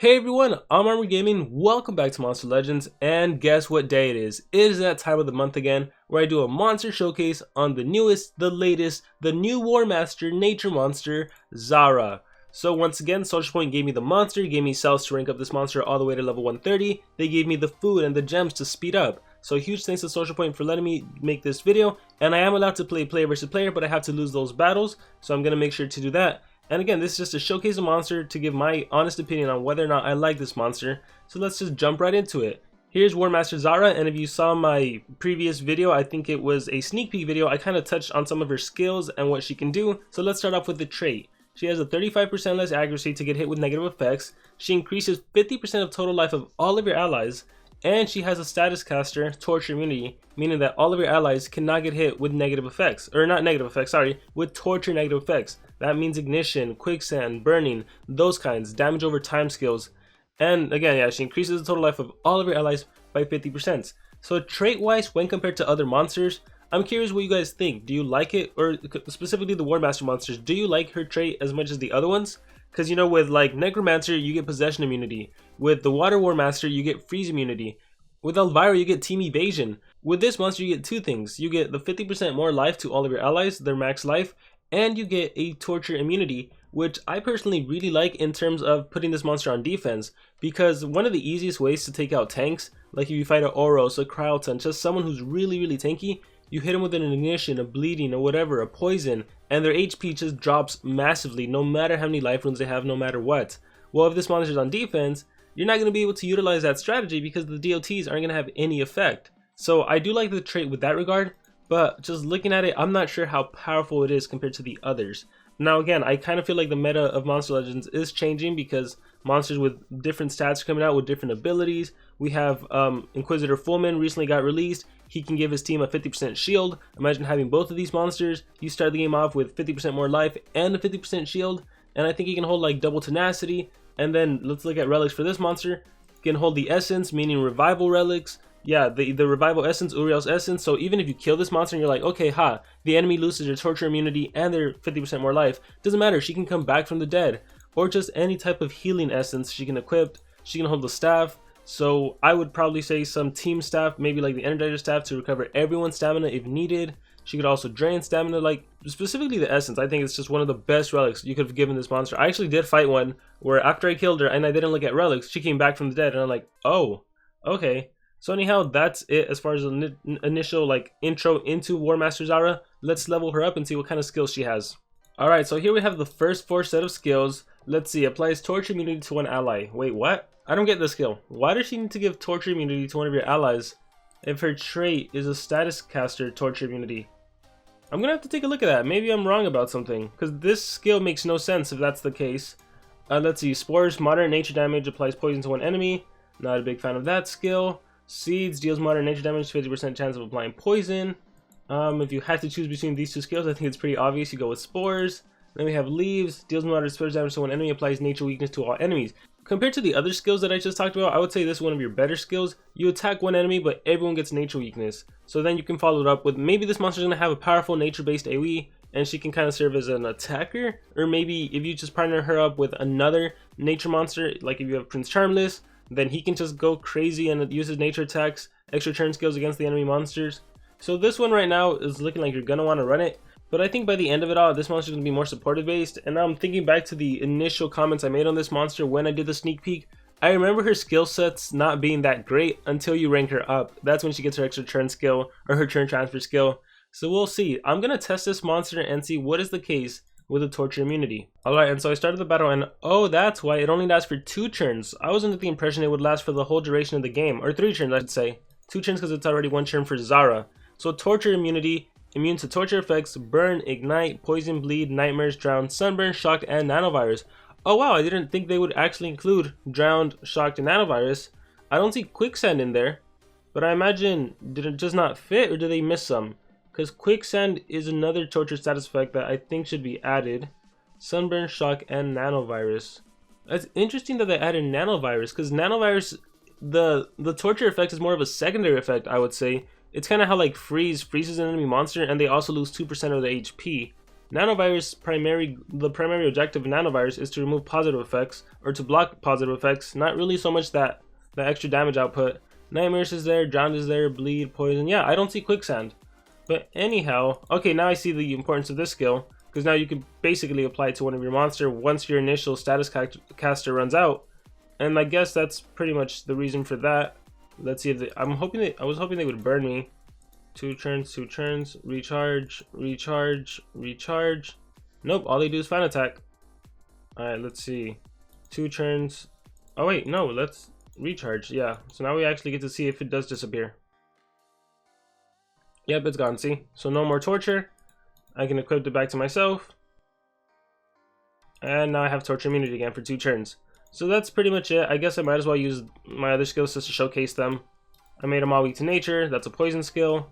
Hey everyone, I'm Armor Gaming, welcome back to Monster Legends, and guess what day it is? It is that time of the month again, where I do a monster showcase on the newest, the latest, the new Warmaster nature monster, Zahra. So once again, Social Point gave me the monster, gave me cells to rank up this monster all the way to level 130, they gave me the food and the gems to speed up. So huge thanks to Social Point for letting me make this video, and I am allowed to play player versus player, but I have to lose those battles, so I'm going to make sure to do that. And again, this is just to showcase a monster to give my honest opinion on whether or not I like this monster. So let's just jump right into it. Here's Warmaster Zahra, and if you saw my previous video, I think it was a sneak peek video, I kind of touched on some of her skills and what she can do. So let's start off with the trait. She has a 35% less accuracy to get hit with negative effects. She increases 50% of total life of all of your allies. And she has a status caster, torture immunity, meaning that all of your allies cannot get hit with negative effects, or not negative effects, sorry, with torture negative effects. That means ignition, quicksand, burning, those kinds, damage over time skills. And again, yeah, she increases the total life of all of your allies by 50%. So trait-wise, when compared to other monsters, I'm curious what you guys think. Do you like it, or specifically the Warmaster monsters, do you like her trait as much as the other ones? Because you know, with like Necromancer, you get possession immunity. With the Water Warmaster, you get freeze immunity. With Elvira, you get team evasion. With this monster, you get two things. You get the 50% more life to all of your allies, their max life, and you get a torture immunity, which I personally really like in terms of putting this monster on defense. Because one of the easiest ways to take out tanks, like if you fight an Oros, a Cryoton, just someone who's really tanky, you hit them with an ignition, a bleeding, or whatever, a poison, and their HP just drops massively no matter how many life runes they have, no matter what. Well, if this monster is on defense, you're not going to be able to utilize that strategy because the DOTs aren't going to have any effect. So I do like the trait with that regard, but just looking at it, I'm not sure how powerful it is compared to the others. Now again, I kind of feel like the meta of Monster Legends is changing because monsters with different stats are coming out with different abilities. We have Inquisitor Fullman recently got released. He can give his team a 50% shield. Imagine having both of these monsters. You start the game off with 50% more life and a 50% shield, and I think he can hold like double tenacity. And then let's look at relics for this monster. He can hold the essence, meaning revival relics. Yeah, the revival essence, Uriel's essence. So even if you kill this monster and you're like, okay, the enemy loses their torture immunity and their 50% more life, doesn't matter, she can come back from the dead. Or just any type of healing essence she can equip. She can hold the staff. So I would probably say some team staff, maybe like the Energizer staff to recover everyone's stamina if needed. She could also drain stamina, like specifically the essence. I think it's just one of the best relics you could have given this monster. I actually did fight one where after I killed her and I didn't look at relics, she came back from the dead and I'm like, oh, okay. So anyhow, that's it as far as the initial like intro into Warmaster Zahra. Let's level her up and see what kind of skills she has. Alright, so here we have the first 4 set of skills. Let's see, applies torture immunity to one ally. Wait, what? I don't get this skill. Why does she need to give torture immunity to one of your allies if her trait is a status caster torture immunity? I'm gonna have to take a look at that. Maybe I'm wrong about something, because this skill makes no sense if that's the case. Let's see, Spores, moderate nature damage, applies poison to one enemy. Not a big fan of that skill. Seeds, deals moderate nature damage, 50% chance of applying poison. If you had to choose between these two skills, I think it's pretty obvious you go with Spores. Then we have Leaves, deals moderate spores damage to one enemy, applies nature weakness to all enemies. Compared to the other skills that I just talked about, I would say this is one of your better skills. You attack one enemy, but everyone gets nature weakness. So then you can follow it up with maybe this monster's going to have a powerful nature-based AoE, and she can kind of serve as an attacker. Or maybe if you just partner her up with another nature monster, like if you have Prince Charmless, then he can just go crazy and use his nature attacks, extra turn skills against the enemy monsters. So this one right now is looking like you're going to want to run it. But I think by the end of it all, this monster is going to be more supportive based. And now I'm thinking back to the initial comments I made on this monster when I did the sneak peek. I remember her skill sets not being that great until you rank her up. That's when she gets her extra turn skill or her turn transfer skill. So we'll see. I'm going to test this monster and see what is the case with the torture immunity. Alright, and so I started the battle and oh, that's why it only lasts for 2 turns. I was under the impression it would last for the whole duration of the game. Or 3 turns, I should say. 2 turns because it's already 1 turn for Zahra. So torture immunity. Immune to torture effects, burn, ignite, poison, bleed, nightmares, drown, sunburn, shocked, and nanovirus. Oh wow, I didn't think they would actually include drowned, shocked, and nanovirus. I don't see quicksand in there, but I imagine did it just not fit or did they miss some? Because quicksand is another torture status effect that I think should be added. Sunburn, shock, and nanovirus. It's interesting that they added nanovirus because nanovirus, the torture effect is more of a secondary effect, I would say. It's kind of how like freezes an enemy monster and they also lose 2% of the HP. Nanovirus the primary objective of nanovirus is to remove positive effects, or to block positive effects, not really so much that the extra damage output. Nightmares is there, drowned is there, bleed, poison. Yeah, I don't see quicksand. But anyhow, okay, now I see the importance of this skill, because now you can basically apply it to one of your monster once your initial status caster runs out. And I guess that's pretty much the reason for that. Let's see if I was hoping they would burn me. 2 turns, recharge, recharge, recharge. Nope, all they do is fan attack. Alright, let's see. 2 turns. Oh wait, no, let's recharge. Yeah, so now we actually get to see if it does disappear. Yep, it's gone, see? So no more torture. I can equip it back to myself. And now I have torture immunity again for 2 turns. So that's pretty much it. I guess I might as well use my other skills just to showcase them. I made them all weak to nature. That's a poison skill.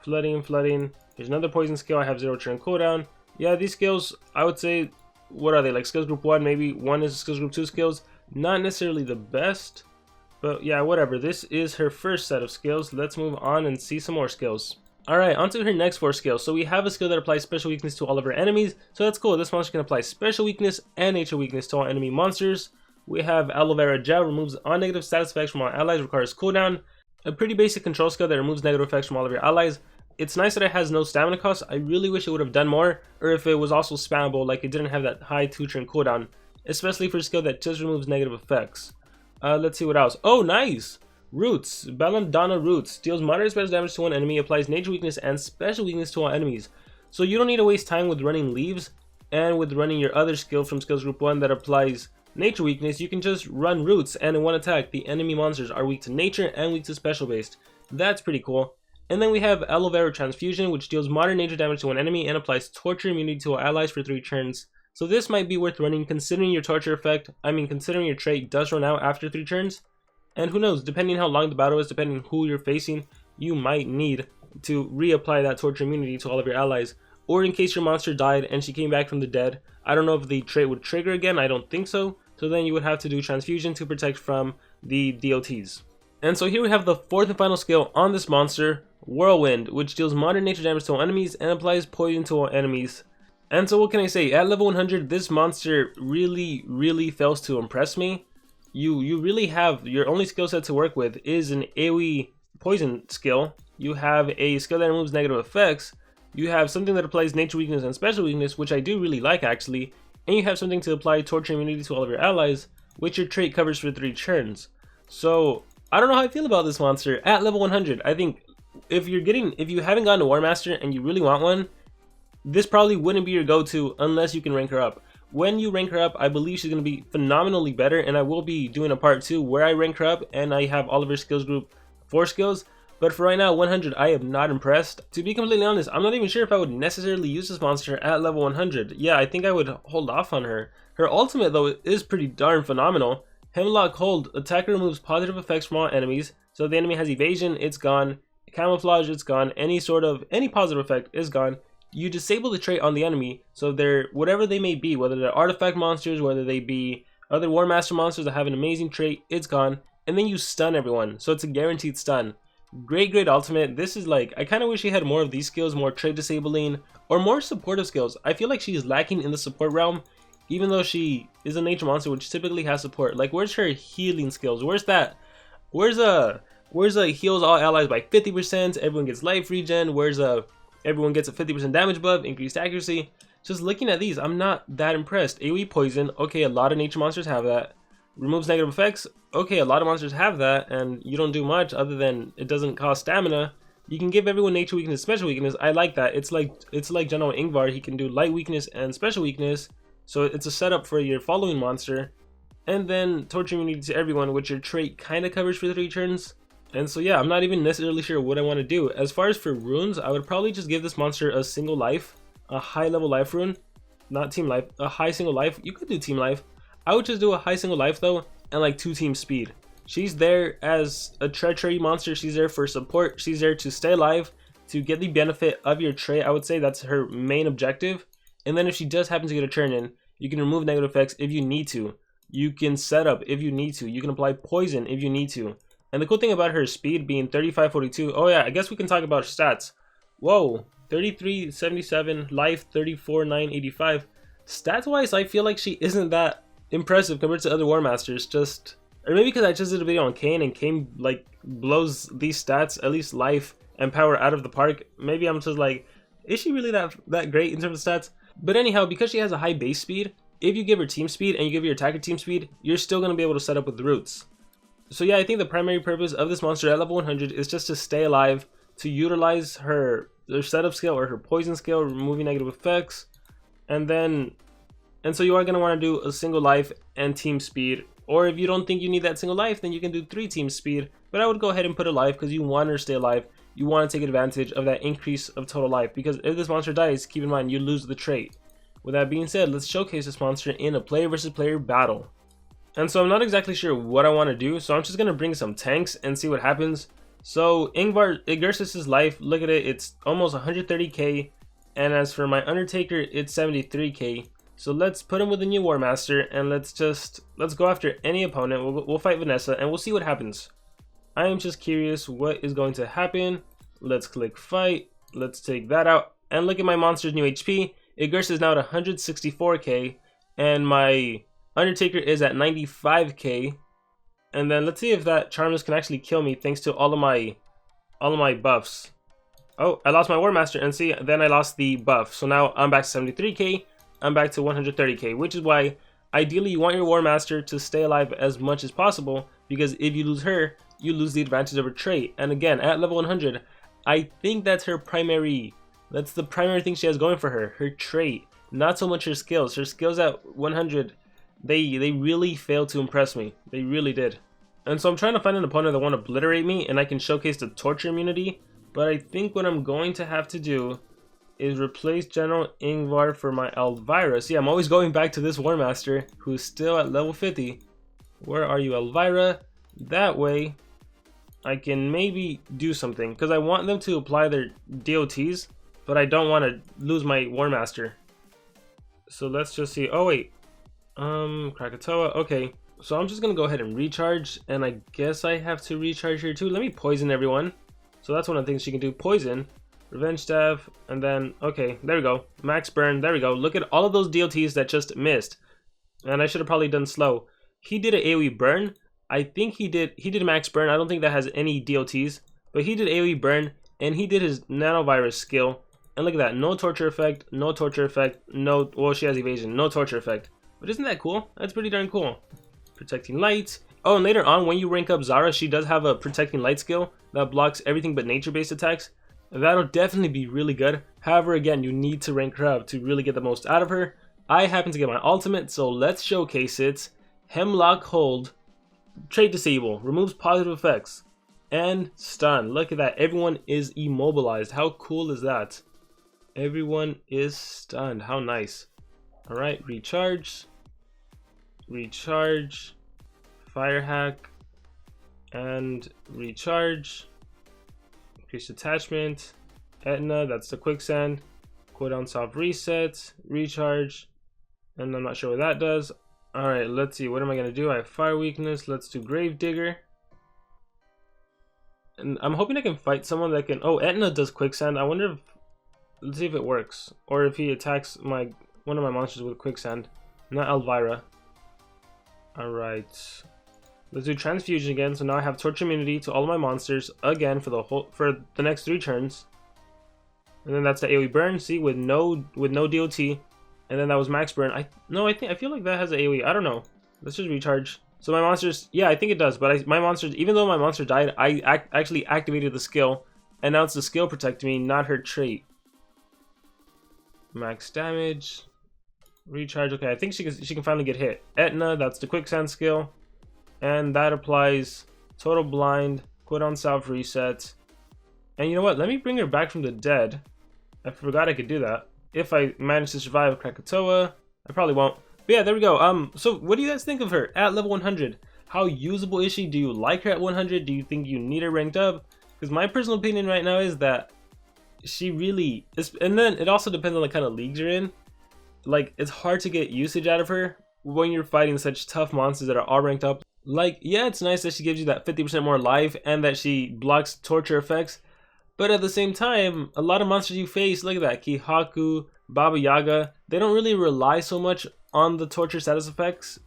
Flooding. There's another poison skill. I have 0 turn cooldown. Yeah, these skills, I would say, what are they? Like skills group 1, maybe 1 is skills group 2 skills. Not necessarily the best, but yeah, whatever. This is her first set of skills. Let's move on and see some more skills. Alright, on to her next 4 skills. So we have a skill that applies special weakness to all of her enemies. So that's cool. This monster can apply special weakness and nature weakness to all enemy monsters. We have Aloe Vera Gel, removes all negative status effects from all allies, requires cooldown. A pretty basic control skill that removes negative effects from all of your allies. It's nice that it has no stamina cost. I really wish it would have done more, or if it was also spammable, like it didn't have that high 2 turn cooldown, especially for a skill that just removes negative effects. Let's see what else. Oh, nice! Roots. Belladonna Roots. Deals moderate special damage to one enemy, applies nature weakness and special weakness to all enemies. So you don't need to waste time with running leaves, and with running your other skill from skills group 1 that applies nature weakness, you can just run roots, and in one attack, the enemy monsters are weak to nature and weak to special based. That's pretty cool. And then we have Aloe Vera Transfusion, which deals moderate nature damage to one enemy and applies torture immunity to all allies for 3 turns. So this might be worth running considering your torture effect, considering your trait does run out after 3 turns. And who knows, depending on how long the battle is, depending on who you're facing, you might need to reapply that torture immunity to all of your allies. Or in case your monster died and she came back from the dead, I don't know if the trait would trigger again, I don't think so. So then you would have to do transfusion to protect from the DOTs. And so here we have the 4th and final skill on this monster, Whirlwind, which deals moderate nature damage to all enemies and applies poison to all enemies. And so what can I say, at level 100, this monster really fails to impress me. You really have, your only skill set to work with is an AoE poison skill. You have a skill that removes negative effects. You have something that applies nature weakness and special weakness, which I do really like actually. And you have something to apply torture immunity to all of your allies, which your trait covers for 3 turns. So I don't know how I feel about this monster at level 100. I think if you haven't gotten a Warmaster and you really want one, this probably wouldn't be your go-to unless you can rank her up. When you rank her up, I believe she's going to be phenomenally better, and I will be doing a part 2 where I rank her up and I have all of her skills group 4 skills. But for right now, 100, I am not impressed. To be completely honest, I'm not even sure if I would necessarily use this monster at level 100. Yeah, I think I would hold off on her. Her ultimate, though, is pretty darn phenomenal. Hemlock Hold. Attacker removes positive effects from all enemies. So if the enemy has evasion, it's gone. Camouflage, it's gone. Any positive effect is gone. You disable the trait on the enemy, so they're, whatever they may be, whether they're artifact monsters, whether they be other Warmaster monsters that have an amazing trait, it's gone. And then you stun everyone, so it's a guaranteed stun. Great ultimate. This is like, I kind of wish she had more of these skills, more trait disabling, or more supportive skills. I feel like she's lacking in the support realm, even though she is a nature monster, which typically has support. Like, where's her healing skills? Where's that? Where's heals all allies by 50%, everyone gets life regen, where's everyone gets a 50% damage buff, increased accuracy. Just looking at these, I'm not that impressed. AoE poison, okay, a lot of nature monsters have that. Removes negative effects, okay, a lot of monsters have that, and you don't do much other than it doesn't cost stamina. You can give everyone nature weakness, special weakness. I like that. It's like General Ingvar, he can do light weakness and special weakness, so it's a setup for your following monster. And then torture immunity to everyone, which your trait kind of covers for 3 turns. And so yeah, I'm not even necessarily sure what I want to do. As far as for runes, I would probably just give this monster a single life, a high level life rune, not team life, a high single life. You could do team life. I would just do a high single life though, and like 2 team speed. She's there as a treachery monster, she's there for support, she's there to stay alive, to get the benefit of your trait. I would say that's her main objective. And then if she does happen to get a turn in, you can remove negative effects if you need to. You can set up if you need to. You can apply poison if you need to. And the cool thing about her speed being 3542, oh yeah, I guess we can talk about her stats. Whoa, 3377, life 34985. Stats wise, I feel like she isn't that impressive compared to other War Masters. Just, or maybe because I just did a video on Kane and Kane like blows these stats, at least life and power, out of the park. Maybe I'm just like, is she really that great in terms of stats? But anyhow, because she has a high base speed, if you give her team speed and you give your attacker team speed, you're still going to be able to set up with the roots. So yeah, I think the primary purpose of this monster at level 100 is just to stay alive, to utilize her setup skill or her poison skill, removing negative effects, and so you are going to want to do a single life and team speed. Or if you don't think you need that single life, then you can do 3 team speed. But I would go ahead and put a life because you want her to stay alive. You want to take advantage of that increase of total life, because if this monster dies, keep in mind you lose the trait. With that being said, let's showcase this monster in a player versus player battle. And so I'm not exactly sure what I want to do, so I'm just going to bring some tanks and see what happens. So Ingvar, Igursus's life, look at it, it's almost 130k, and as for my Undertaker, it's 73k. So let's put him with the new Warmaster, and let's go after any opponent. We'll fight Vanessa, and we'll see what happens. I am just curious what is going to happen. Let's click fight, let's take that out, and look at my monster's new HP. Igursus is now at 164k, and my Undertaker is at 95k. And then let's see if that Charmless can actually kill me thanks to all of my buffs. Oh, I lost my Warmaster, and see, then I lost the buff. So now I'm back to 73k, I'm back to 130k, which is why ideally you want your Warmaster to stay alive as much as possible, because if you lose her, you lose the advantage of her trait. And again, at level 100, I think that's the primary thing she has going for her, her trait, not so much her skills. Her skills at 100, they really failed to impress me. They really did. And so I'm trying to find an opponent that won't obliterate me and I can showcase the torture immunity, but I think what I'm going to have to do is replace General Ingvar for my Elvira. See, I'm always going back to this Warmaster who's still at level 50. Where are you, Elvira? That way I can maybe do something, because I want them to apply their DOTs, but I don't want to lose my Warmaster. So let's just see. Oh wait, Krakatoa. Okay, so I'm just gonna go ahead and recharge, and I guess I have to recharge here too. Let me poison everyone. So that's one of the things she can do, poison, revenge staff, and then okay, there we go, max burn. There we go. Look at all of those DOTs that just missed, and I should have probably done slow. He did an AoE burn. I think he did max burn. I don't think that has any DOTs, but he did AoE burn, and he did his nanovirus skill. And look at that, no torture effect, no torture effect, no, well, she has evasion, no torture effect. But isn't that cool? That's pretty darn cool. Protecting light. Oh, and later on, when you rank up Zahra, she does have a protecting light skill that blocks everything but nature-based attacks. That'll definitely be really good. However, again, you need to rank her up to really get the most out of her. I happen to get my ultimate, so let's showcase it. Hemlock Hold. Trait disable, removes positive effects, and stun. Look at that, everyone is immobilized. How cool is that? Everyone is stunned. How nice. Alright, recharge, fire hack, and recharge. Increase attachment, Etna, that's the quicksand, cooldown soft reset, recharge, and I'm not sure what that does. Alright, let's see, what am I going to do? I have fire weakness, let's do Gravedigger. And I'm hoping I can fight someone that can... Oh, Etna does quicksand. I wonder if... Let's see if it works. Or if he attacks one of my monsters with quicksand. Not Elvira. Alright. Let's do transfusion again. So now I have torture immunity to all of my monsters again for the next 3 turns. And then that's the AoE burn, see, with no DOT. And then that was max burn. I feel like that has an AoE. I don't know. Let's just recharge. So my monsters, yeah, I think it does. But my monsters, even though my monster died, I actually activated the skill, and now it's the skill protecting me, not her trait. Max damage, recharge. Okay, I think she can finally get hit. Etna, that's the quicksand skill, and that applies total blind, cooldown self reset. And you know what? Let me bring her back from the dead. I forgot I could do that. If I manage to survive Krakatoa, I probably won't. But yeah, there we go. So what do you guys think of her at level 100? How usable is she? Do you like her at 100? Do you think you need her ranked up? Because my personal opinion right now is that she really is, and then it also depends on the kind of leagues you're in. Like, it's hard to get usage out of her when you're fighting such tough monsters that are all ranked up. Like, yeah, it's nice that she gives you that 50% more life and that she blocks torture effects, But at the same time, a lot of monsters you face, look at that, Kihaku, Baba Yaga, they don't really rely so much on the torture status effects.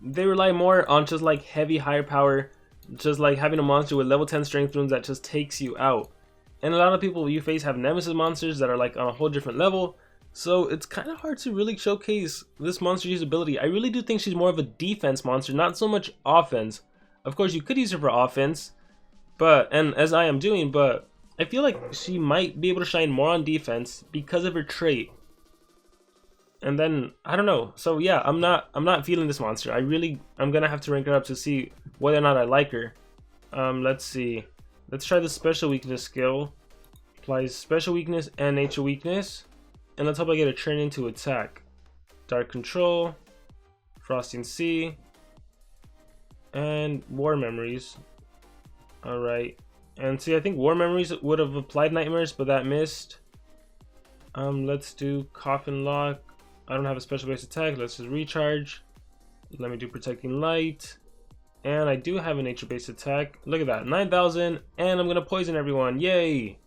They rely more on just like heavy higher power, just like having a monster with level 10 strength runes that just takes you out. And a lot of people you face have nemesis monsters that are like on a whole different level, so it's kind of hard to really showcase this monster's usability. I really do think she's more of a defense monster, not so much offense. Of course you could use her for offense, and as I am doing, but I feel like she might be able to shine more on defense because of her trait. And then I don't know. So yeah, I'm not feeling this monster. I'm gonna have to rank her up to see whether or not I like her. Let's see. Let's try the special weakness skill. Applies special weakness and nature weakness. And let's hope I get a turn into attack. Dark control, frosting sea, and war memories. Alright. And see, I think war memories would have applied nightmares, but that missed. Let's do coffin lock. I don't have a special base attack. Let's just recharge. Let me do protecting light. And I do have a nature based attack. Look at that, 9,000. And I'm gonna poison everyone. Yay!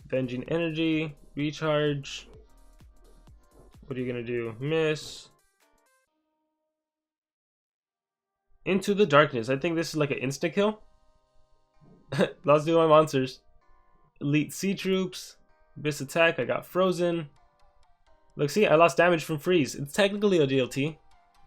Venging energy. Recharge. What are you gonna do? Miss. Into the darkness. I think this is like an insta kill. Let's do my monsters. Elite sea troops. Abyss attack. I got frozen. Look, see, I lost damage from freeze. It's technically a DLT.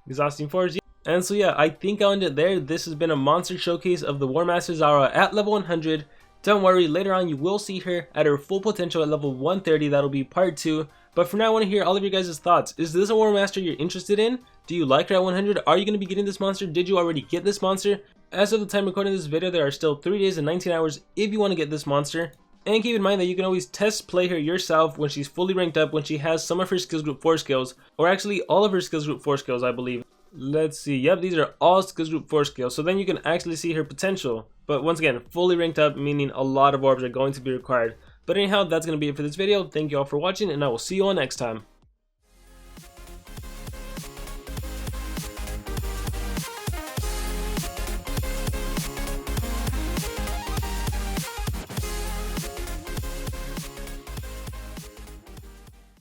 Exhausting force. And so yeah, I think I'll end it there. This has been a monster showcase of the Warmaster Zahra at level 100. Don't worry, later on you will see her at her full potential at level 130. That'll be part 2. But for now, I want to hear all of your guys' thoughts. Is this a Warmaster you're interested in? Do you like her at 100? Are you going to be getting this monster? Did you already get this monster? As of the time recording this video, there are still 3 days and 19 hours if you want to get this monster. And keep in mind that you can always test play her yourself when she's fully ranked up, when she has some of her skills group 4 skills, or actually all of her skills group 4 skills, I believe. Let's see, yep, these are all skills group 4 skills, so then you can actually see her potential. But once again, fully ranked up, meaning a lot of orbs are going to be required. But anyhow, that's going to be it for this video. Thank you all for watching, and I will see you all next time.